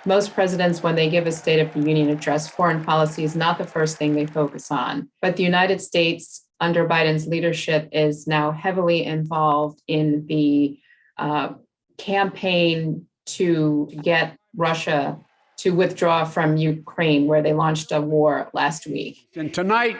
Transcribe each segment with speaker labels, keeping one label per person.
Speaker 1: Most presidents, when they give a State of the Union address, foreign policy is not the first thing they focus on. But the United States, under Biden's leadership, is now heavily involved in the campaign to get Russia to withdraw from Ukraine, where they launched a war last week.
Speaker 2: And tonight,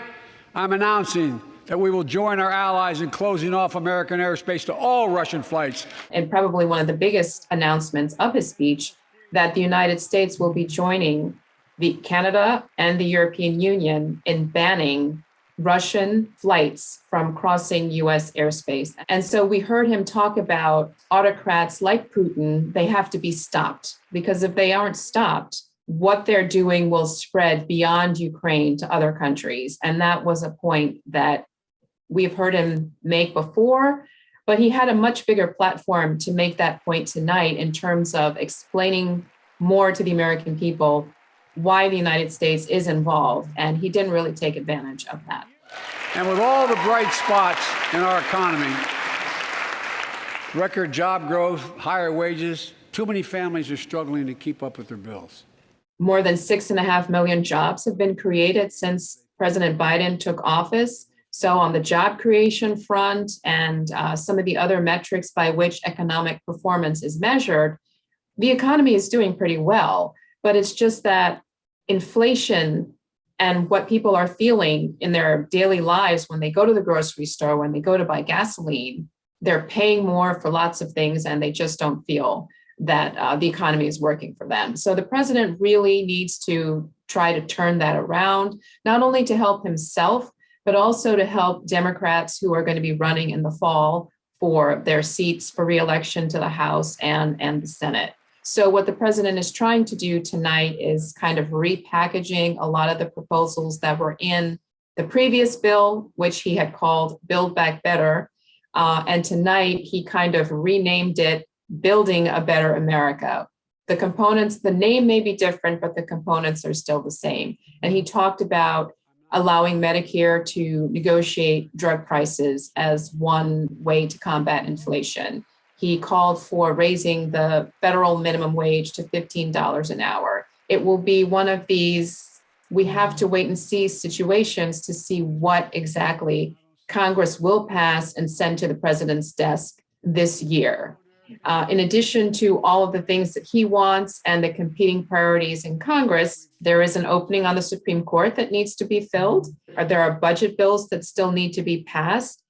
Speaker 2: I'm announcing that we will join our allies in closing off American airspace to all Russian flights.
Speaker 1: And probably one of the biggest announcements of his speech, that the United States will be joining Canada and the European Union in banning Russian flights from crossing US airspace. And so we heard him talk about autocrats like Putin. They have to be stopped, because if they aren't stopped, what they're doing will spread beyond Ukraine to other countries. And that was a point that we've heard him make before, but he had a much bigger platform to make that point tonight in terms of explaining more to the American people why the United States is involved. And he didn't really take advantage of that.
Speaker 2: And with all the bright spots in our economy, record job growth, higher wages, too many families are struggling to keep up with their bills.
Speaker 1: More than 6.5 million jobs have been created since President Biden took office. So on the job creation front and some of the other metrics by which economic performance is measured, the economy is doing pretty well. But it's just that inflation and what people are feeling in their daily lives when they go to the grocery store, when they go to buy gasoline, they're paying more for lots of things and they just don't feel that the economy is working for them. So the president really needs to try to turn that around, not only to help himself, but also to help Democrats who are going to be running in the fall for their seats for reelection to the House and the Senate. So what the president is trying to do tonight is kind of repackaging a lot of the proposals that were in the previous bill, which he had called Build Back Better. And tonight he kind of renamed it Building a Better America. The components, the name may be different, but the components are still the same. And he talked about allowing Medicare to negotiate drug prices as one way to combat inflation. He called for raising the federal minimum wage to $15 an hour. It will be one of these, we have to wait and see situations to see what exactly Congress will pass and send to the president's desk this year. In addition to all of the things that he wants and the competing priorities in Congress, there is an opening on the Supreme Court that needs to be filled. There are budget bills that still need to be passed.